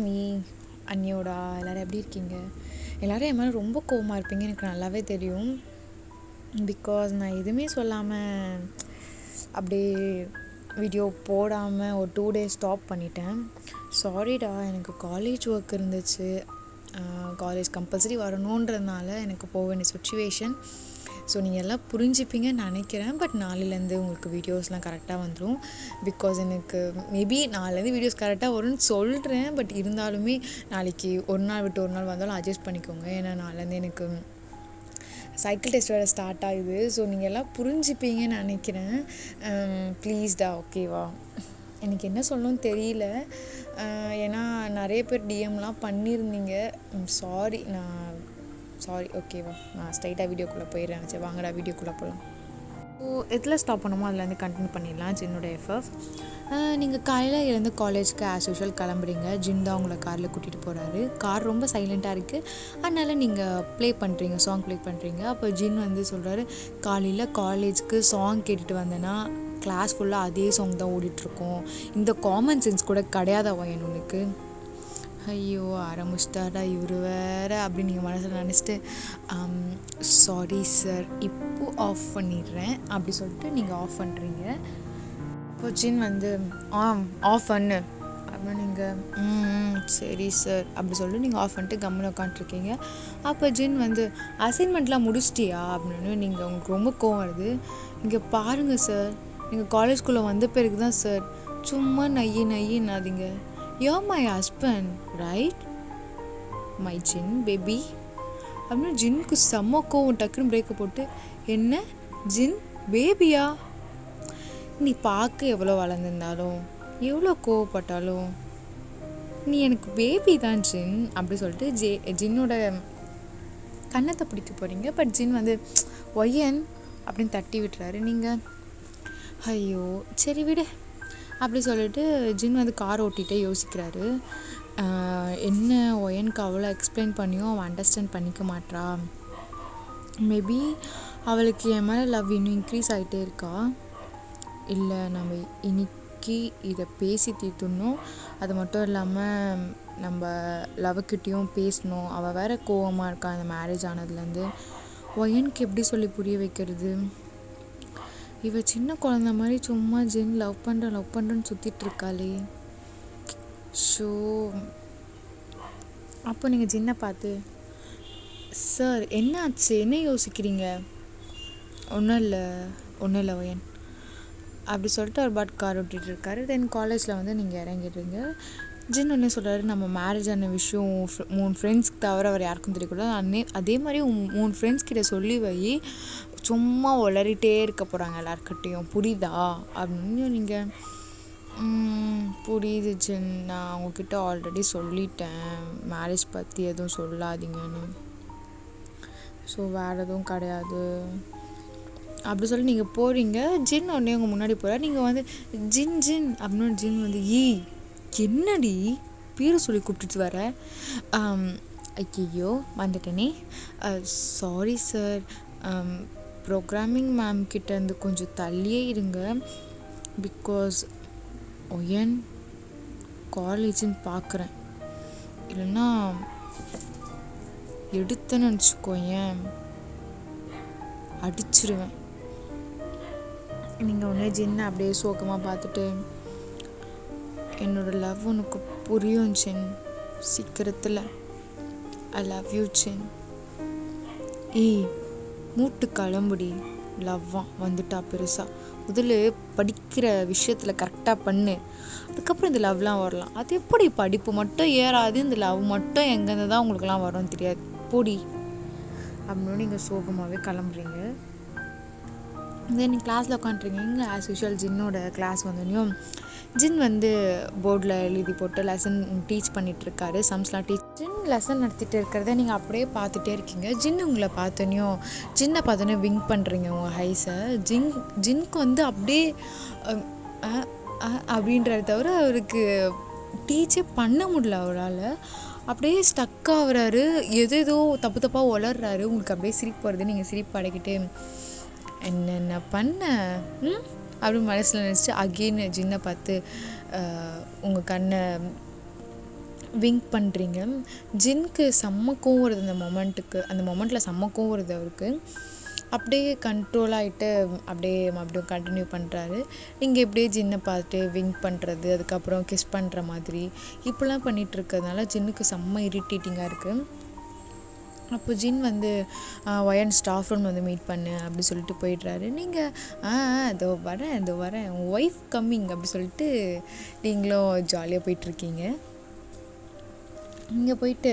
Me அண்ணியோடா எல்லோரும் எப்படி இருக்கீங்க? எல்லோரும் என் மேலே ரொம்ப கோவமாக இருப்பீங்க, எனக்கு நல்லாவே தெரியும். பிகாஸ் நான் எதுவுமே சொல்லாமல் அப்படியே வீடியோ போடாமல் ஒரு 2 days ஸ்டாப் பண்ணிட்டேன். சாரிடா, எனக்கு காலேஜ் ஒர்க் இருந்துச்சு. காலேஜ் கம்பல்சரி வரணுன்றதுனால எனக்கு போக வேண்டிய சுச்சுவேஷன். ஸோ நீங்கள் எல்லாம் புரிஞ்சுப்பீங்கன்னு நினைக்கிறேன். பட் நாளையிலேருந்து உங்களுக்கு வீடியோஸ்லாம் கரெக்டாக வந்துடும். பிகாஸ் எனக்கு மேபி நாளையிலேருந்து வீடியோஸ் கரெக்டாக வரும்னு சொல்கிறேன். பட் இருந்தாலுமே நாளைக்கு ஒரு நாள் விட்டு ஒரு நாள் வந்தாலும் அட்ஜஸ்ட் பண்ணிக்கோங்க. ஏன்னா நாளையிலேருந்து எனக்கு சைக்கிள் டெஸ்ட் வேறு ஸ்டார்ட் ஆகுது. ஸோ நீங்கள் எல்லாம் புரிஞ்சுப்பீங்கன்னு நினைக்கிறேன். ப்ளீஸ்டா, ஓகேவா? எனக்கு என்ன சொல்லணும்னு தெரியல. ஏன்னா நிறைய பேர் டிஎம்லாம் பண்ணியிருந்தீங்க. சாரி ஓகேவா? நான் ஸ்ட்ரைட்டாக வீடியோக்குள்ளே போயிடுறேன். சரி வாங்கடா வீடியோக்குள்ளே போகலாம். ஸோ எதில் ஸ்டாப் பண்ணணுமோ அதில் கண்டினியூ பண்ணிடலாம். ஜின்னோட எஃப்எஃப். நீங்கள் காலையில் எழுந்து காலேஜ்க்கு ஆஸ் யூஷுவல் கிளம்புறீங்க. ஜின் தான் உங்களை காரில் கூட்டிகிட்டு போகிறாரு. கார் ரொம்ப சைலண்ட்டாக இருக்குது. அதனால் நீங்கள் சாங் ப்ளே பண்ணுறீங்க. அப்போ ஜின் சொல்கிறாரு, காலையில் காலேஜ்க்கு சாங் கேட்டுட்டு வந்தேன்னா கிளாஸ் ஃபுல்லாக அதே சாங் தான் ஓடிட்டுருக்கோம். இந்த காமன் சென்ஸ் கூட கிடையாதா உனக்கு? ஐயோ ஆரம்பிச்சிட்டாடா இவர் வேறு அப்படின்னு நீங்கள் மனசில் நினச்சிட்டு சாரி சார் இப்போது ஆஃப் பண்ணிடுறேன் அப்படி சொல்லிட்டு நீங்கள் ஆஃப் பண்ணுறீங்க. இப்போ ஜின் ஆஃப் பண்ணு அப்படின்னு நீங்கள் சரி சார் அப்படி சொல்லிட்டு நீங்கள் ஆஃப் பண்ணிட்டு கம்முன்னு உட்காந்துருக்கீங்க. அப்போ ஜின் அசைன்மெண்ட்லாம் முடிச்சிட்டியா அப்படின்னு உங்களுக்கு ரொம்ப கோவம் வருது. இங்கே பாருங்கள் சார், நீங்கள் காலேஜ்குள்ளே வந்த பிறகு தான் சார் சும்மா நையினாதீங்க. You're my husband, right? My Jin baby. அப்படின்னு ஜின்னுக்கு செம்ம கோவம். டக்குன்னு பிரேக்கை போட்டு, என்ன ஜின் பேபியா? நீ பார்க்க எவ்வளோ வளர்ந்துருந்தாலும் எவ்வளோ கோவப்பட்டாலும் நீ எனக்கு பேபி தான் ஜின் அப்படி சொல்லிட்டு ஜின்னோட கன்னத்தை பிடிக்க போகிறீங்க. பட் ஜின் ஒய்யன் அப்படின்னு தட்டி விட்டுறாரு. நீங்கள் ஐயோ சரி விடு அப்படி சொல்லிட்டு ஜின் கார் ஓட்டிகிட்டே யோசிக்கிறாரு. என்ன ஒயனுக்கு அவ்வளோ எக்ஸ்பிளைன் பண்ணியும் அவன் அண்டர்ஸ்டாண்ட் பண்ணிக்க மாட்றா. மேபி அவளுக்கு என் மேலே லவ் இன்னும் இன்க்ரீஸ் ஆகிட்டே இருக்கா. இல்லை நம்ம இன்னைக்கு இதை பேசி தீர்த்துடணும். அது மட்டும் இல்லாமல் நம்ம லவ்கிட்டையும் பேசணும். அவள் வேறு கோவமாக இருக்கா இந்த மேரேஜ் ஆனதுலேருந்து. ஒயனுக்கு எப்படி சொல்லி புரிய வைக்கிறது? இவ சின்ன குழந்த மாதிரி சும்மா ஜின் லவ் பண்ணுறேன்னு சுற்றிட்டு இருக்காளே. ஷோ அப்போ நீங்கள் ஜின்னை பார்த்து, சார் என்ன ஆச்சு, என்ன யோசிக்கிறீங்க? ஒன்றும் இல்லை ஒயன் அப்படி சொல்லிட்டு ஒரு பாட் கார் ஓட்டிகிட்டு இருக்காரு. தென் காலேஜில் நீங்கள் இறங்கிடுறீங்க. ஜின் ஒன்று சொல்கிறாரு, நம்ம மேரேஜ் ஆன விஷயம் 3 ஃப்ரெண்ட்ஸ்க்கு தவிர அவர் யாருக்கும் தெரியக்கூடாது. அதே மாதிரி 3 ஃப்ரெண்ட்ஸ்கிட்ட சொல்லி வை. சும்மா உளறிட்டே இருக்க போகிறாங்க எல்லாருக்கிட்டேயும், புரியுதா அப்படின்னு. நீங்கள் புரியுது ஜின், நான் அவங்கக்கிட்ட ஆல்ரெடி சொல்லிட்டேன் மேரேஜ் பற்றி எதுவும் சொல்லாதீங்கன்னு. ஸோ வேறு எதுவும் கிடையாது அப்படி சொல்லி நீங்கள் போகிறீங்க. ஜின் உடனே உங்கள் முன்னாடி போகிறார். நீங்கள் ஜின் அப்படின்னு ஜின் என்னடி பேரை சொல்லி கூப்பிட்டுட்டு வர? ஐயோ வந்துட்டேனே, சாரி சார், ப்ரோக்ராமிங் மேம் கிட்டேருந்து கொஞ்சம் தள்ளியே இருங்க. பிகாஸ் ஒயன் காலேஜுன்னு பார்க்குறேன், இல்லைன்னா எடுத்தேன்னு நினச்சிக்கோயேன், அடிச்சிருவேன். நீங்கள் உடனே ஜின்னை அப்படியே சோகமாக பார்த்துட்டு, என்னோட லவ் உனக்கு புரியும் ஜின், சீக்கிரத்தில். ஐ லவ் யூ ஜின். மூட்டு கிளம்புடி, லவ்வான் வந்துட்டா பெருசாக. முதல்ல படிக்கிற விஷயத்தில் கரெக்டாக பண்ணு, அதுக்கப்புறம் இந்த லவ்லாம் வரலாம். அது எப்படி படிப்பு மட்டும் ஏறாது, இந்த லவ் மட்டும் எங்கேருந்து தான் உங்களுக்குலாம் வரும்னு தெரியாது, போடி அப்படின்னு நீங்கள் சோகமாகவே கிளம்புறீங்க. தென் நீங்கள் கிளாஸில் உட்காந்துருக்கீங்க. ஆஸ் யூஷுவல் ஜின்னோட கிளாஸ் வந்தோடனையும் ஜின் போர்டில் எழுதி போட்டு லெசன் டீச் பண்ணிகிட்ருக்காரு. சம்ஸ்லாம் ஜின் லெசன் நடத்திட்டு இருக்கிறத நீங்கள் அப்படியே பார்த்துட்டே இருக்கீங்க. ஜின் உங்களை ஜின்னை பார்த்தோன்னே விங்க் பண்ணுறீங்க உங்கள் ஹைஸை. ஜின்க்கு அப்படியே அப்படின்றத தவிர அவருக்கு டீச்சே பண்ண முடியல. அவரால் அப்படியே ஸ்டக் ஆகுறாரு, எதோ தப்பாக உளர்றாரு. உங்களுக்கு அப்படியே சிரிப்பு வருது. நீங்கள் சிரிப்பு அடைக்கிட்டு என்னென்ன பண்ண அப்படின்னு மனசில் நினச்சிட்டு அகெயின் ஜின்னை பார்த்து உங்கள் கண்ணை விங்க் பண்ணுறீங்க. ஜின்க்கு செம்ம கோவம் வருது அந்த மொமெண்ட்டில் செம்ம கோவம் வருது அவருக்கு. அப்படியே கண்ட்ரோல் ஆகிட்டு அப்படியே மறுபடியும் கண்டினியூ பண்ணுறாரு. நீங்கள் இப்படியே ஜின்னை பார்த்துட்டு விங்க் பண்ணுறது, அதுக்கப்புறம் கிஸ் பண்ணுற மாதிரி இப்படிலாம் பண்ணிகிட்ருக்கிறதுனால ஜின்னுக்கு செம்ம இரிட்டேட்டிங்காக இருக்குது. அப்போ ஜின் வந்து ஒயன் ஸ்டாஃப் ரூம் வந்து மீட் பண்ணு அப்படி சொல்லிட்டு போயிடுறாரு. நீங்கள் இதோ வரேன் உன் ஒய்ஃப் கம்மிங் அப்படி சொல்லிட்டு நீங்களும் ஜாலியாக போயிட்டுருக்கீங்க. இங்கே போயிட்டு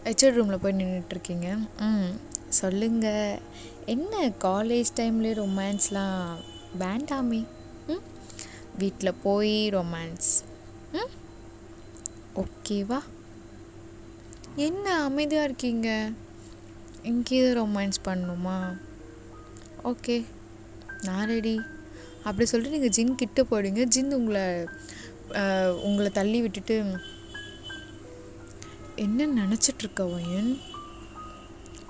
ஹெச்ஓடி ரூமில் போய் நின்றுட்டுருக்கீங்க. சொல்லுங்கள், என்ன காலேஜ் டைம்லேயே ரொமான்ஸ்லாம் வேண்டாமே? வீட்டில் போய் ரொமான்ஸ் ஓகேவா? என்ன அமைதியாக இருக்கீங்க? இங்கேயே ரொமான்ஸ் பண்ணணுமா? ஓகே, நான் ரெடி அப்படி சொல்லிட்டு நீங்கள் ஜின் கிட்ட போயிடுங்க. ஜின் உங்களை தள்ளி விட்டுட்டு, என்ன நினச்சிட்ருக்க ஒயன்?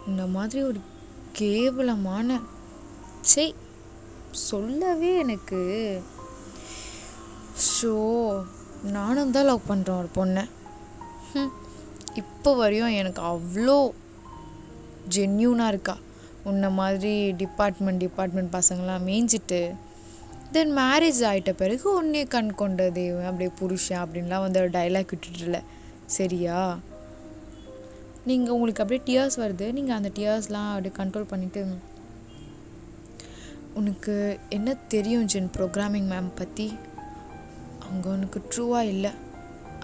இந்த மாதிரி ஒரு கேவலமான சொல்லவே எனக்கு நானும் தான் லவ் பண்ணுறேன் ஒரு பொண்ணை. இப்போ வரையும் எனக்கு அவ்வளோ ஜென்யூனாக இருக்கா. உன்னை மாதிரி டிபார்ட்மெண்ட் பசங்களாம் மேய்ஞ்சிட்டு தென் மேரேஜ் ஆகிட்ட பிறகு உன்னே கண் கொண்ட தெய்வம் அப்படியே புருஷன் அப்படின்லாம் வந்து ஒரு டைலாக் விட்டுட்டுல, சரியா? உங்களுக்கு அப்படியே டியர்ஸ் வருது. நீங்கள் அந்த டியர்ஸ்லாம் அப்படியே கண்ட்ரோல் பண்ணிவிட்டு, உனக்கு என்ன தெரியும் ஜின் ப்ரோக்ராமிங் மேம் பற்றி? அவங்க உனக்கு ட்ரூவாக இல்லை,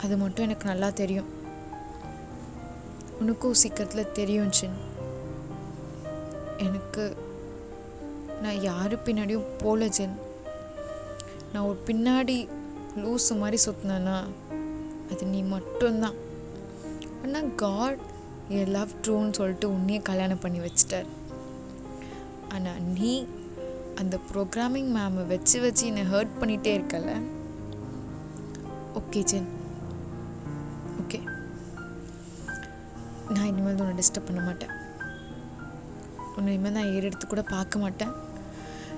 அது மட்டும் எனக்கு நல்லா தெரியும். உனக்கும் சீக்கிரத்தில் தெரியும் ஜின். நான் யாரு பின்னாடியும் போல ஜின். நான் ஒரு பின்னாடி லூஸு மாதிரி சுற்றினேன்னா அது நீ மட்டும்தான். ஆனால் காட் என் லவ் ட்ரூன்னு சொல்லிட்டு உன்னையே கல்யாணம் பண்ணி வச்சிட்டார். ஆனால் நீ அந்த ப்ரோக்ராமிங் மேமை வச்சு என்னை ஹர்ட் பண்ணிகிட்டே இருக்கல. ஓகே ஜின், ஓகே, நான் இனிமேல் உன்னை டிஸ்டர்ப் பண்ண மாட்டேன். உன்னை இனிமேல் நான் எடுத்து கூட பார்க்க மாட்டேன்.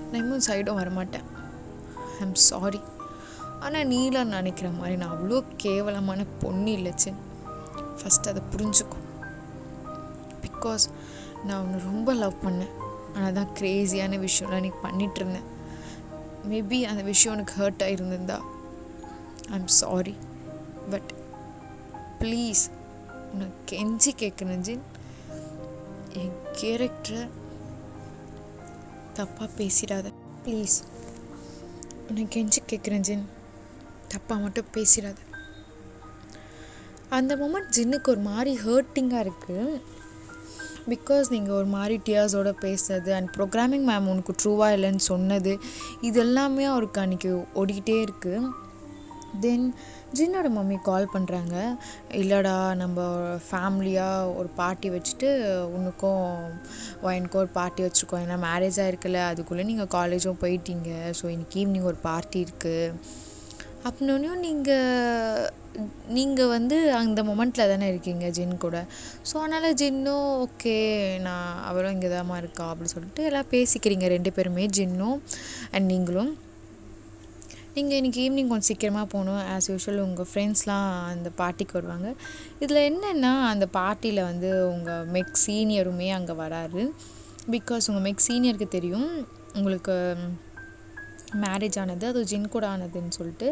நான் இனிமேல் சைடும் வரமாட்டேன். I'm sorry. ஆனால் நீலாம் நினைக்கிற மாதிரி நான் அவ்வளோ கேவலமான பொண்ணு இல்லை ஜின். ஃபஸ்ட் அதை புரிஞ்சுக்கும். பிகாஸ் நான் உன்னை ரொம்ப லவ் பண்ணேன். ஆனால் தான் க்ரேஸியான விஷயம்லாம் நீ பண்ணிகிட்டு இருந்தேன். மேபி அந்த விஷயம் உனக்கு ஹர்ட் ஆகிருந்திருந்தா ஐம் சாரி. பட் ப்ளீஸ் உனக்கு கெஞ்சி கேட்குறேன் ஜின், என் கேரக்டரை தப்பாக பேசிடாத ப்ளீஸ். உனக்கு கெஞ்சி கேட்குறேன் ஜின், தப்பாக மட்டும் பேசிடாத. அந்த மொமெண்ட் ஜின்னுக்கு ஒரு மாதிரி ஹர்ட்டிங்காக இருக்குது. பிகாஸ் நீங்கள் ஒரு மாதிரி டியர்ஸோடு பேசுறது அண்ட் ப்ரோக்ராமிங் மேம் உனக்கு ட்ரூவாக இல்லைன்னு சொன்னது, இது எல்லாமே அவருக்கு அன்றைக்கி ஓடிக்கிட்டே இருக்குது. தென் ஜின்னோட மம்மி கால் பண்ணுறாங்க. இல்லைடா, நம்ம ஃபேமிலியாக ஒரு பார்ட்டி வச்சுட்டு உனக்கும் ஒயனுக்கும் ஒரு பார்ட்டி வச்சுருக்கோம். ஏன்னா மேரேஜ் ஆகிருக்குல்ல, அதுக்குள்ளே நீங்கள் காலேஜும் போயிட்டீங்க. ஸோ இன்றைக்கி ஈவினிங் ஒரு பார்ட்டி இருக்குது அப்படின்னோடனையும் நீங்கள் வந்து அந்த மொமெண்ட்டில் தானே இருக்கீங்க ஜின் கூட. ஸோ அதனால் ஜின்னும் ஓகே, அவரும் இங்கே தாம்மா இருக்கா அப்படின்னு சொல்லிட்டு எல்லாம் பேசிக்கிறீங்க ரெண்டு பேருமே, ஜின்னும் அண்ட் நீங்களும். நீங்கள் இன்றைக்கி ஈவினிங் கொஞ்சம் சீக்கிரமாக போகணும். ஆஸ் யூஷுவல் உங்கள் ஃப்ரெண்ட்ஸ்லாம் அந்த பார்ட்டிக்கு வருவாங்க. இதில் என்னென்னா, அந்த பார்ட்டியில் வந்து உங்கள் மெக் சீனியருமே அங்கே வராரு. பிகாஸ் உங்கள் மெக் சீனியருக்கு தெரியும் உங்களுக்கு மேரேஜ் ஆனது, அது ஜின் கூட ஆனதுன்னு சொல்லிட்டு.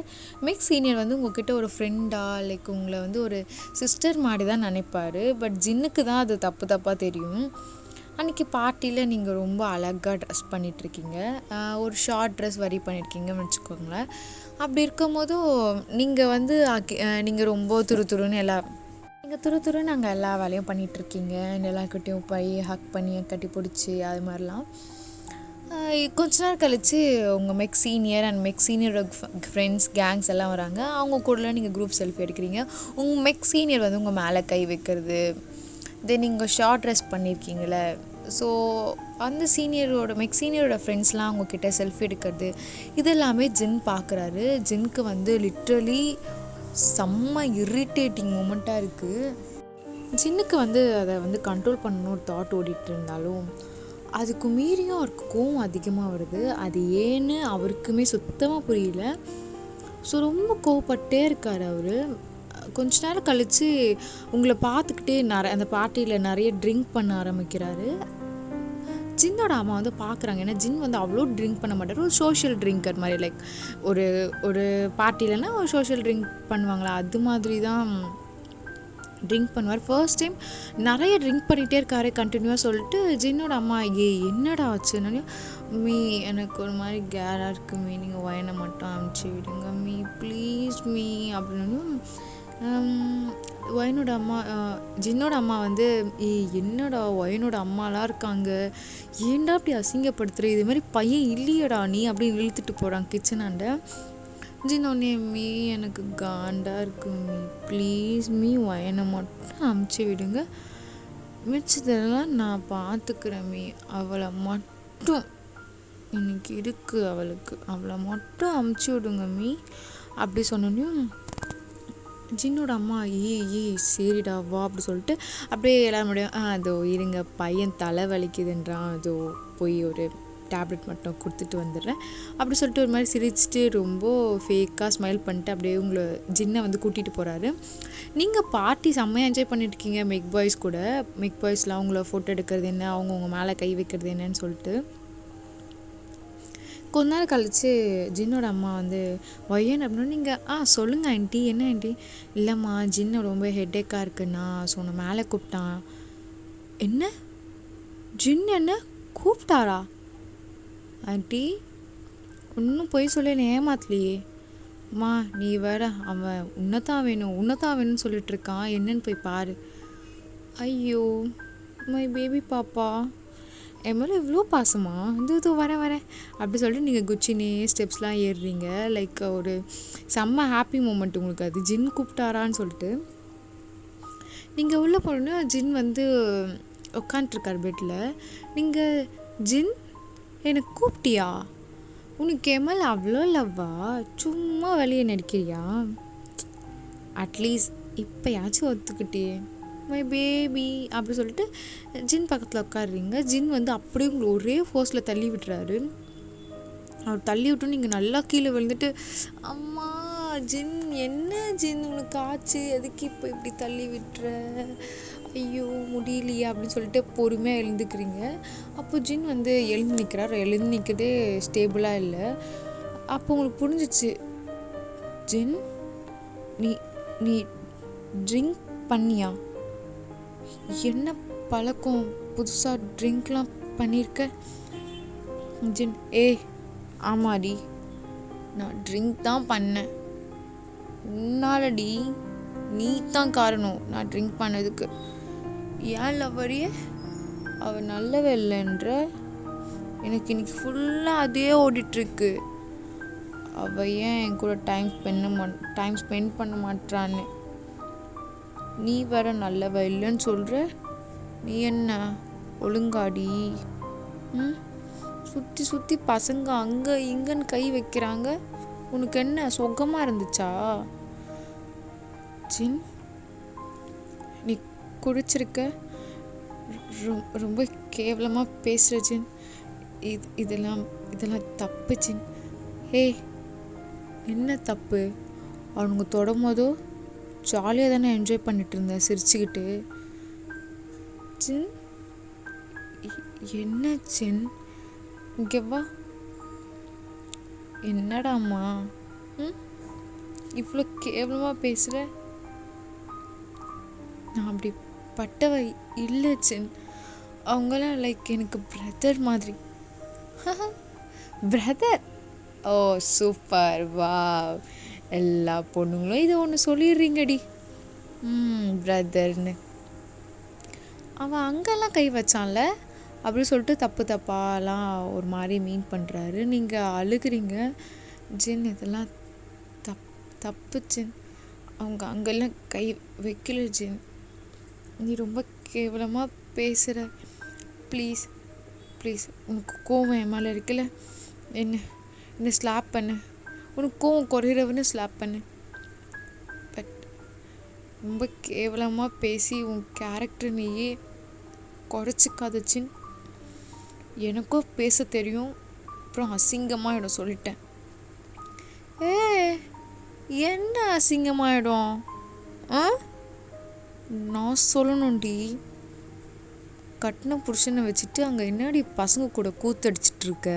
மெக் சீனியர் வந்து உங்ககிட்ட ஒரு ஃப்ரெண்டாக லைக் உங்களை வந்து ஒரு சிஸ்டர் மாதிரி தான் நினைப்பார். பட் ஜின்னுக்கு தான் அது தப்பாக தெரியும். அன்றைக்கி பார்ட்டியில் நீங்கள் ரொம்ப அழகாக ட்ரெஸ் பண்ணிகிட்ருக்கீங்க. ஒரு ஷார்ட் ட்ரெஸ் வரி பண்ணியிருக்கீங்கன்னு வச்சுக்கோங்களேன். அப்படி இருக்கும் போதும் நீங்கள் வந்து நீங்கள் ரொம்ப துருன்னு அங்கே எல்லா வேலையும் பண்ணிகிட்ருக்கீங்க. எல்லாருக்கிட்டையும் போய் ஹக் பண்ணி கட்டி பிடிச்சி அது மாதிரிலாம். கொஞ்ச நேரம் கழித்து உங்கள் மெக் சீனியர் அண்ட் மெக் சீனியரோட ஃப்ரெண்ட்ஸ் கேங்ஸ் எல்லாம் வராங்க. அவங்க கூடலாம் நீங்கள் குரூப் செல்ஃபி எடுக்கிறீங்க. உங்கள் மெக் சீனியர் வந்து உங்கள் மேலே கை வைக்கிறது, தென் நீங்கள் ஷார்ட் ட்ரெஸ் பண்ணியிருக்கீங்களே, ஸோ அந்த மெக் சீனியரோட ஃப்ரெண்ட்ஸ்லாம் அவங்கக்கிட்ட செல்ஃபி எடுக்கிறது, இது எல்லாமே ஜின் பார்க்குறாரு. ஜின்க்கு வந்து லிட்ரலி செம்ம இரிட்டேட்டிங் மூமெண்ட்டாக இருக்குது. ஜின்னுக்கு வந்து அதை வந்து கண்ட்ரோல் பண்ணணும் ஒரு தாட் ஓடிட்டு இருந்தாலும் அதுக்கு மீறியும் அவருக்கு கோவம் அதிகமாக வருது. அது ஏன்னு அவருக்குமே சுத்தமாக புரியல. ஸோ ரொம்ப கோவப்பட்டே இருக்கார் அவர். கொஞ்ச நேரம் கழித்து உங்களை பார்த்துக்கிட்டே அந்த பார்ட்டியில் நிறைய ட்ரிங்க் பண்ண ஆரம்பிக்கிறாரு. ஜின்னோட அம்மா வந்து பார்க்குறாங்க. ஏன்னா ஜின் வந்து அவ்வளோ ட்ரிங்க் பண்ண மாட்டார். ஒரு சோஷியல் ட்ரிங்கர் மாதிரி, லைக் ஒரு ஒரு பார்ட்டிலனா ஒரு சோஷியல் ட்ரிங்க் பண்ணுவாங்களா, அது மாதிரி தான் ட்ரிங்க் பண்ணுவார். ஃபர்ஸ்ட் டைம் நிறைய ட்ரிங்க் பண்ணிகிட்டே இருக்காரு கண்டினியூவாக சொல்லிட்டு ஜின்னோட அம்மா என்னடா ஆச்சுன்னு, மீ எனக்கு ஒரு மாதிரி கேராக இருக்குது மீ, நீங்கள் ஒயனை மட்டும் அனுப்பிச்சி விடுங்க மீ ப்ளீஸ் மீ அப்படின்னு. ஒயனோட அம்மா ஜின்னோட அம்மா வந்து என்னடா ஒயனோட அம்மாலாம் இருக்காங்க, ஏன்டா அப்படி அசிங்கப்படுத்துகிற, இது மாதிரி பையன் இல்லையடா நீ அப்படின்னு இழுத்துட்டு போகிறாங்க கிச்சனாண்ட. ஜின்னோடனே மீ எனக்கு காண்டாக இருக்கு மீ ப்ளீஸ் மீ ஒயனை மட்டும் அமுச்சு விடுங்க, மிச்சதெல்லாம் நான் பார்த்துக்கிறேன் மீ, அவளை மட்டும் இன்னைக்கு இருக்கு அவளுக்கு, அவளை மட்டும் அமுச்சு விடுங்க மீ அப்படி சொன்னோன்னையும் ஜின்னோட அம்மா சரிடா வா அப்படி சொல்லிட்டு அப்படியே எல்லாரும் முடியும் அதோ இருங்க பையன் தலை வலிக்குதுன்றான், அதோ போய் ஒரு டேப்லெட் மட்டும் கொடுத்துட்டு வந்துடுறேன் அப்படி சொல்லிட்டு ஒரு மாதிரி சிரிச்சுட்டு ரொம்ப ஃபேக்காக ஸ்மைல் பண்ணிட்டு அப்படியே உங்களை ஜின்னை வந்து கூட்டிகிட்டு போகிறாரு. நீங்கள் பார்ட்டி செம்மையாக என்ஜாய் பண்ணிட்டுருக்கீங்க மெக் பாய்ஸ் கூட. மெக் பாய்ஸ்லாம் அவங்கள ஃபோட்டோ எடுக்கிறது என்ன, அவங்கவுங்க மேலே கை வைக்கிறது என்னன்னு சொல்லிட்டு. கொஞ்ச நேரம் கழித்து ஜின்னோட அம்மா வந்து ஒய்யன் அப்படின்னா நீங்கள் சொல்லுங்கள் ஆண்டி, என்ன ஆண்டி? இல்லைம்மா ஜின்னு ரொம்ப ஹெட்டேக்காக இருக்குண்ணா, ஸோ உன்னை மேலே கூப்பிட்டான். என்ன ஜின் என்ன கூப்பிட்டாரா? ஆண்டி இன்னும் போய் சொல்லி என்னை ஏமாத்தலையே. அம்மா நீ வேற, அவன் உன்னதான் வேணும்னு சொல்லிட்டு இருக்கான், என்னன்னு போய் பாரு. ஐயோ மை பேபி பாப்பா, என் மேலே இவ்வளோ பாசமா, இது வரேன் அப்படி சொல்லிட்டு நீங்கள் குச்சினே ஸ்டெப்ஸ்லாம் ஏறுறீங்க. லைக் ஒரு செம்ம ஹாப்பி மூமெண்ட் உங்களுக்கு அது. ஜின் கூப்பிட்டாரான்னு சொல்லிட்டு நீங்கள் உள்ளே போனோன்னா ஜின் வந்து உட்காண்ட்ருக்கார் பெட்டில். நீங்கள் ஜின் எனக்கு கூப்பிட்டியா, உனக்கு என் மேலே அவ்வளோ லவ்வா, சும்மா வெளியே நடிக்கிறியா, அட்லீஸ்ட் இப்போயாச்சும் ஒத்துக்கிட்டே மை பேபி அப்படி சொல்லிட்டு ஜின் பக்கத்தில் உட்காடுறீங்க. ஜின் வந்து அப்படியே உங்களை ஒரே ஃபோர்ஸில் தள்ளி விட்டுறாரு. அவர் தள்ளி விட்டு நீங்கள் நல்லா கீழே விழுந்துட்டு அம்மா ஜின் என்ன ஜின் உனக்கு ஆச்சு, எதுக்கு இப்போ இப்படி தள்ளி விட்டுற, ஐயோ முடியலையா அப்படின்னு சொல்லிட்டு பொறுமையாக எழுந்துக்கிறீங்க. அப்போ ஜின் வந்து எழுந்து நிற்கிறார். எழுந்து நிற்கிறதே ஸ்டேபிளாக இல்லை. அப்போ உங்களுக்கு புரிஞ்சிச்சு, ஜின் நீ நீ ட்ரிங்க் பண்ணியா, என்ன பழக்கம், புதுசாக ட்ரிங்க்லாம் பண்ணியிருக்க? ஜின் ஆமாடி நான் ட்ரிங்க் தான் பண்ணேன், உன்னாலடி, நீ தான் காரணம் நான் ட்ரிங்க் பண்ணதுக்கு. ஏன் லவ்வரியே அவள் நல்லவே இல்லைன்ற, எனக்கு இன்னைக்கு ஃபுல்லாக அதே ஓடிட்டுருக்கு, அவள் ஏன் என் கூட டைம் ஸ்பெண்ட் பண்ண மாட்டான்னு, நீ வேற நல்லவ இல்லைன்னு சொல்கிற, நீ என்ன ஒழுங்காடி? சுற்றி சுற்றி பசங்க அங்கே இங்கன்னு கை வைக்கிறாங்க, உனக்கு என்ன சொகமாக இருந்துச்சா? ஜின் நீ குடிச்சிருக்க, ரொம்ப கேவலமாக பேசுகிற ஜின், இதெல்லாம் தப்பு ஜின். என்ன தப்பு? அவனுங்க தொடும் போதோ ஜாலியாக தானே என்ஜாய் பண்ணிட்டு இருந்தேன் சிரிச்சுக்கிட்டு. ஜின் என்ன ஜின், இங்கே வா. என்னடாம்மா இவ்வளோ கேவலமாக பேசுகிற? நான் அப்படி பட்டவ இல்லை ஜின், அவங்களாம் லைக் எனக்கு பிரதர் மாதிரி. பிரதர்? ஓ சூப்பர், வா, எல்லா பொண்ணுங்களும் இதை ஒன்று சொல்லிடுறீங்கடி, பிரதர்னு. அவன் அங்கெல்லாம் கை வச்சான்ல அப்படின்னு சொல்லிட்டு தப்பாலாம் ஒரு மாதிரி மீன் பண்ணுறாரு. நீங்கள் அழுகிறீங்க. ஜின் இதெல்லாம் தப்பு ஜின், அவங்க அங்கெல்லாம் கை வைக்கல ஜின், நீ ரொம்ப கேவலமாக பேசுகிற, ப்ளீஸ் உனக்கு கோவம் என் மேலே இருக்குல்ல, என்ன ஸ்லாப் பண்ணு, உனக்கு கோவம் குறையிறவன்னு ஸ்லாப் பண்ணு. பட் ரொம்ப கேவலமாக பேசி உன் கேரக்டர் நீயே குறைச்சிக்காத ஜின். எனக்கும் பேச தெரியும், அப்புறம் அசிங்கமாகிடும் சொல்லிட்டேன். என்ன அசிங்கமாயிடும்? ஆ நான் சொல்லணும்டி, கட்டின புருஷனை வச்சுட்டு அங்கே என்னடி பசங்க கூட கூத்தடிச்சிட்டு இருக்க?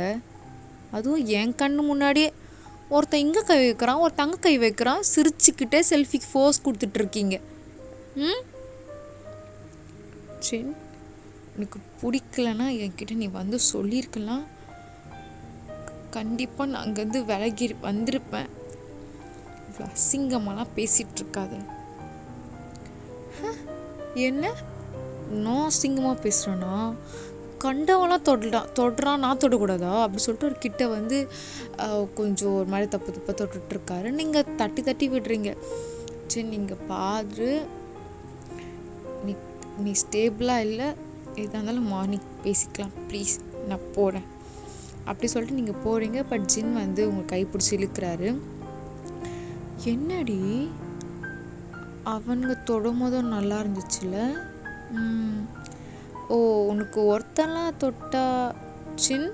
அதுவும் என் கண்ணு முன்னாடியே ஒருத்தன் இங்கே கை வைக்கிறான், ஒருத்தன் அங்கே கை வைக்கிறான், சிரிச்சுக்கிட்டே செல்ஃபிக்கு ஃபோர்ஸ் கொடுத்துட்ருக்கீங்க. ம் சரி, எனக்கு பிடிக்கலன்னா என்கிட்ட நீ வந்து சொல்லியிருக்கலாம். கண்டிப்பாக நான் அங்கேருந்து விலகி வந்திருப்பேன். இவ்வளோ அசிங்கமாலாம் பேசிகிட்டு இருக்காத. என்ன நான் அசிங்கமாக பேசுகிறேன்னா? கண்டவெல்லாம் தொடுறான், நான் தொடக்கூடாதா? அப்படி சொல்லிட்டு ஒரு கிட்ட வந்து கொஞ்சம் ஒரு மாதிரி தப்பாக தொட்டுட்ருக்காரு. நீங்கள் தட்டி தட்டி விடுறீங்க. சரி, நீங்கள் பாரு, நீ ஸ்டேபிளாக இல்லை, எதாக இருந்தாலும் மார்னிங் பேசிக்கலாம் ப்ளீஸ், நான் போகிறேன் அப்படி சொல்லிட்டு நீங்கள் போகிறீங்க. பட் ஜின் வந்து உங்கள் கை பிடிச்சி இழுக்கிறாரு. என்னடி அவனுங்க தொடும்போதும் நல்லா இருந்துச்சுல? ஓ, உனக்கு ஒருத்தெல்லாம் தொட்டா ஜின்?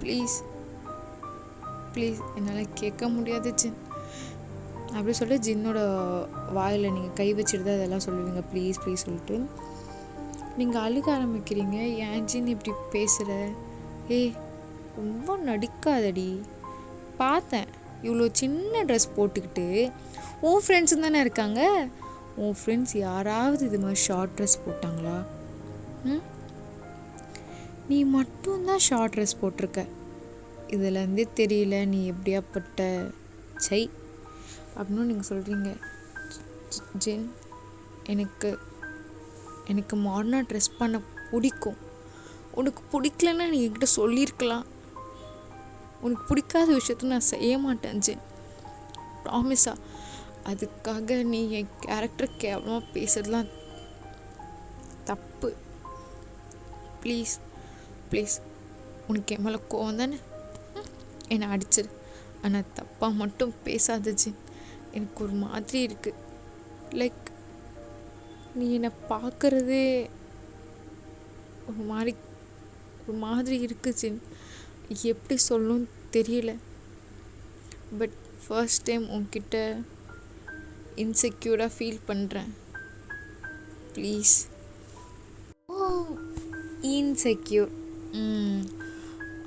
ப்ளீஸ் ப்ளீஸ், என்னால் கேட்க முடியாது ஜின் அப்படி சொல்லிட்டு ஜின்னோட வாயில் நீங்கள் கை வச்சுட்டு தான் அதெல்லாம் சொல்லுவீங்க, ப்ளீஸ் ப்ளீஸ் சொல்லிட்டு. நீங்கள் அழுக ஆரம்பிக்கிறீங்க. ஏன் ஜின் இப்படி பேசுகிற? ஏய், ரொம்ப நடிக்காதடி. பார்த்தேன், இவ்வளோ சின்ன ட்ரெஸ் போட்டுக்கிட்டு உன் ஃப்ரெண்ட்ஸும் தானே இருக்காங்க. உன் ஃப்ரெண்ட்ஸ் யாராவது இது மாதிரி ஷார்ட் ட்ரெஸ் போட்டாங்களா? நீ மட்டும்தான் ஷார்ட் ட்ரெஸ் போட்டிருக்க. இதுலேருந்தே தெரியல நீ எப்படியாப்பட்ட சை அப்படின்னு நீங்கள் சொல்கிறீங்க. ஜின், எனக்கு மாடர்னாக ட்ரெஸ் பண்ண பிடிக்கும். உனக்கு பிடிக்கலன்னா நீ என்கிட்ட சொல்லியிருக்கலாம். உனக்கு பிடிக்காத விஷயத்த நான் செய்ய மாட்டேன் ஜின், ப்ராமிஸா. அதுக்காக நீ என் கேரக்டர் கேவலமாக பேசுறதுலாம் தப்பு. ப்ளீஸ் ப்ளீஸ், உனக்கு என் மேலே கோவம் தானே? என்னை அடிச்சிரு, ஆனால் தப்பாக மட்டும் பேசாத ஜின். எனக்கு ஒரு மாதிரி இருக்குது. லைக் நீ என்னை பார்க்குறதே ஒரு மாதிரி இருக்கு ஜின். எப்படி சொல்லணும்னு தெரியல. பட் ஃபர்ஸ்ட் டைம் உன்கிட்ட இன்செக்யூர்டாக ஃபீல் பண்ணுறேன். ப்ளீஸ். Oh, insecure.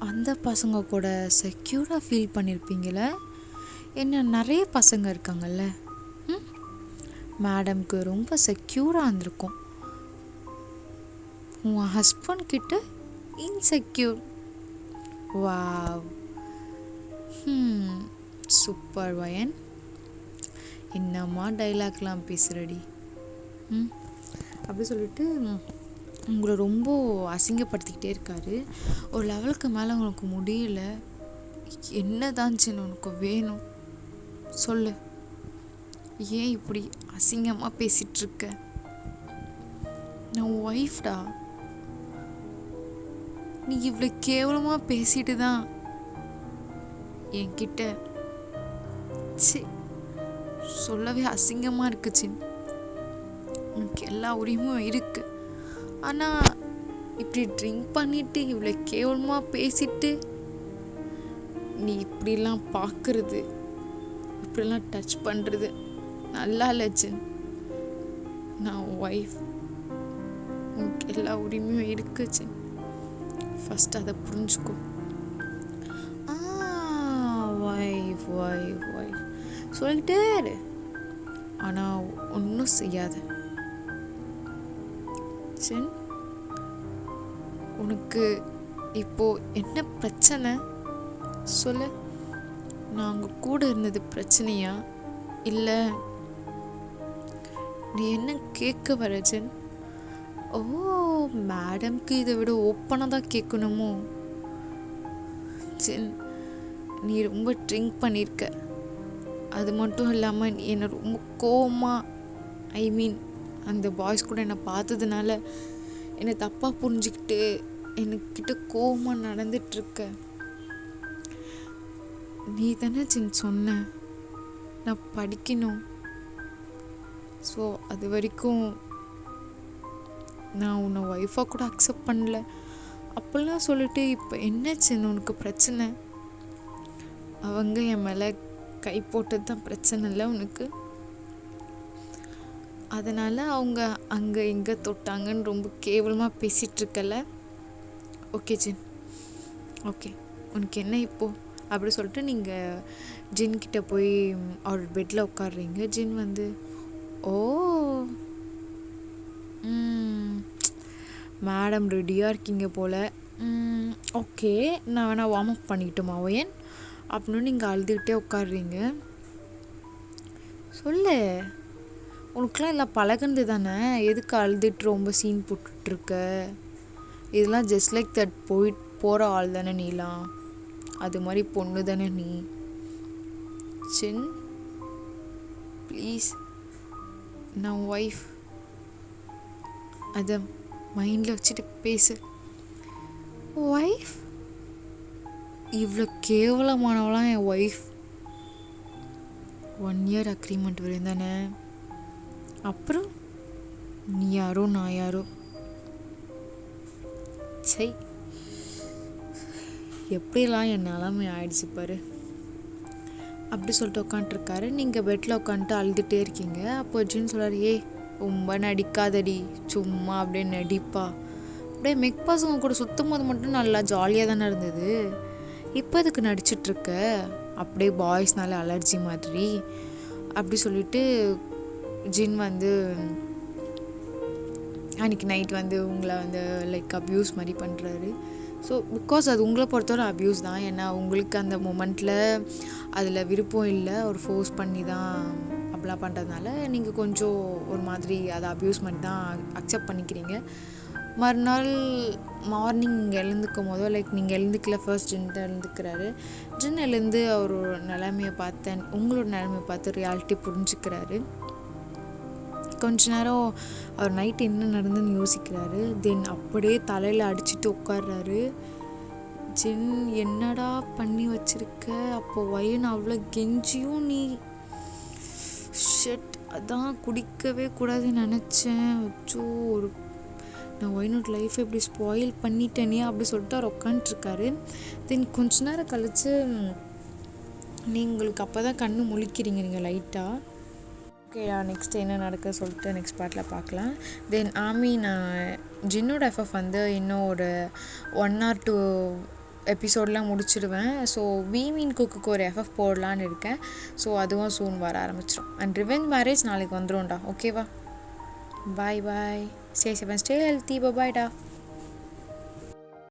அந்த பசங்க கூட செக்யூர்டாக ஃபீல் பண்ணியிருப்பீங்களே. என்ன, நிறைய பசங்க இருக்காங்கல்ல. மேடம்க்கு ரொம்ப செக்யூராக இருந்திருக்கும். உன் ஹஸ்பண்ட் கிட்ட இன்செக்யூர். Wow, super வயன். என்னம்மா டைலாக்லாம் பேசுகிறடி. அப்படி சொல்லிட்டு உங்களை ரொம்ப அசிங்கப்படுத்திக்கிட்டே இருக்காரு. ஒரு லெவலுக்கு மேலே உங்களுக்கு முடியல. என்னதான் சின்ன உனக்கு வேணும் சொல்லு. ஏன் இப்படி அசிங்கமாக பேசிகிட்ருக்க? நான் ஒய்ஃப்டா. நீ இவ்வளோ கேவலமாக பேசிட்டு தான் என்கிட்ட சொல்லவே அசிங்கமாக இருக்கு சின். உனக்கு எல்லா உரிமையும் இருக்கு. ஆனால் இப்படி ட்ரிங்க் பண்ணிட்டு இவ்வளோ கேவலமாக பேசிட்டு நீ இப்படிலாம் பார்க்குறது, இப்படிலாம் டச் பண்ணுறது நல்லா இல்லை ஜின். நான் ஒய்ஃப், உனக்கு எல்லா உரிமையும் இருக்கு ஜின். ஃபஸ்ட் அதை புரிஞ்சுக்கோ. ஒய்ஃப் ஒய்ஃப் ஒய்ஃப் சொல்லிக்கிட்டே இரு, ஆனால் ஒன்றும் செய்யாத ஜின். உனக்கு இப்போ என்ன பிரச்சனை சொல்லு. நான் உங்க கூட இருந்தது பிரச்சனையா, இல்லை நீ என்ன கேட்க வர ஜின்? ஓ, மேடம்க்கு இதை விட ஓப்பனாக தான் கேட்கணுமோ ஜின்? நீ ரொம்ப ட்ரிங்க் பண்ணியிருக்க. அது மட்டும் இல்லாமல் நீ என்னை ரொம்ப கோவமாக, அந்த பாய்ஸ் கூட என்னை பார்த்ததுனால என்னை தப்பாக புரிஞ்சுக்கிட்டு என்கிட்ட கோவமாக நடந்துட்டுருக்க. நீ தானே ஜின் சொன்ன நான் படிக்கணும். ஸோ அது வரைக்கும் நான் உன்னை ஒய்ஃபாக கூட அக்செப்ட் பண்ணல. அப்போல்லாம் சொல்லிட்டு இப்போ என்ன சின்ன உனக்கு பிரச்சனை? அவங்க என் மேலே கை போட்டது தான் பிரச்சனை இல்லை உனக்கு? அதனால் அவங்க அங்கே எங்கே தொட்டாங்கன்னு ரொம்ப கேவலமாக பேசிகிட்ருக்கல. ஓகே ஜின், ஓகே உனக்கு என்ன இப்போது அப்படி சொல்லிட்டு நீங்கள் ஜின்கிட்ட போய் அவர் பெட்டில் உட்காடுறீங்க. ஜின் வந்து ஓ மேடம் ரெடியாக இருக்கீங்க போல், ஓகே நான் வேணால் வார்ம் அப் பண்ணிக்கிட்டோமா ஒயன் அப்படின்னு நீங்கள் அழுதுகிட்டே உட்காடுறீங்க. சொல்லு, உனக்குலாம் எல்லாம் பழகுனது தானே, எதுக்கு அழுதுட்டு ரொம்ப சீன் போட்டுட்ருக்க? இதெல்லாம் ஜஸ்ட் லைக் தட் போகிற ஆள் தானே நீலாம், அது மாதிரி பொண்ணு தானே நீ. ஜின் ப்ளீஸ், நான் ஒய்ஃப், அதை மைண்டில் வச்சுட்டு பேசு. ஒய்ஃப்? இவ்வளோ கேவலமானவளாம் என் ஒய்ஃப். 1 year அக்ரிமெண்ட் வரையும் தானே, அப்புறம் நீ யாரோ நான் யாரோ. சை, எப்படிலாம் என் நிலமை ஆயிடுச்சு பாரு. அப்படி சொல்லிட்டு உட்காந்துருக்காரு. நீங்கள் பெட்டில் உட்காந்துட்டு அழுதுகிட்டே இருக்கீங்க. அப்போ ஜின் சொல்கிறார், ரொம்ப நடிக்காதடி, சும்மா அப்படியே நடிப்பா. அப்படியே மெக் பசங்க கூட சுற்றும் போது மட்டும் நல்லா ஜாலியாக தானே இருந்தது, இப்போ அதுக்கு நடிச்சிட்ருக்க அப்படியே பாய்ஸ்னால அலர்ஜி மாதிரி அப்படி சொல்லிட்டு ஜின் வந்து அன்றைக்கி நைட் வந்து உங்களை வந்து லைக் அப்யூஸ் மாதிரி பண்ணுறாரு. ஸோ பிகாஸ் அது உங்களை பொறுத்தவரை அப்யூஸ் தான். ஏன்னா உங்களுக்கு அந்த மொமெண்ட்டில் அதில் விருப்பம் இல்லை, ஒரு ஃபோர்ஸ் பண்ணி தான் அப்படிலாம் பண்ணுறதுனால நீங்கள் கொஞ்சம் ஒரு மாதிரி அதை அப்யூஸ் பண்ணி தான் அக்செப்ட் பண்ணிக்கிறீங்க. மறுநாள் மார்னிங் எழுந்துக்கும் போதோ லைக் நீங்கள் எழுந்துக்கல, ஃபர்ஸ்ட் ஜின் தான் எழுந்துக்கிறாரு. ஜின் எழுந்து அவரோட நிலைமையை பார்த்தேன், உங்களோட நிலைமையை பார்த்து ரியாலிட்டி புரிஞ்சுக்கிறாரு. கொஞ்ச நேரம் அவர் நைட்டு என்ன நடந்துன்னு யோசிக்கிறாரு. தென் அப்படியே தலையில் அடிச்சுட்டு உட்கார்றாரு. ஜின் என்னடா பண்ணி வச்சிருக்க, அப்போ வயன் அவ்வளோ கெஞ்சியும் நீ ஷட், அதான் குடிக்கவே கூடாதுன்னு நினச்சேன். அச்சோ, ஒரு நான் ஒய்னோட லைஃப் எப்படி ஸ்பாயில் பண்ணிட்டேனே அப்படி சொல்லிட்டு அவர் உட்காந்துட்ருக்காரு. தென் கொஞ்ச நேரம் கழித்து உங்களுக்கு அப்போ தான் கண்ணு முழிக்கிறீங்க நீங்கள் லைட்டாக. ஓகே, நெக்ஸ்ட் என்ன நடக்க சொல்லிட்டு நெக்ஸ்ட் பார்ட்டில் பார்க்கலாம். தென் ஜின்னோட எஃப்எஃப் வந்து இன்னும் ஒரு 1 or 2 எபிசோடெலாம் முடிச்சிடுவேன். ஸோ வி மீன் குக்குக்கு ஒரு எஃப்எஃப் போடலான்னு இருக்கேன். ஸோ அதுவும் சூன் வர ஆரம்பிச்சிடும். அண்ட் ரிவெஞ்ச் மேரேஜ் நாளைக்கு வந்துடும்டா. ஓகேவா? Bye bye, stay safe and stay healthy. பாய்டா.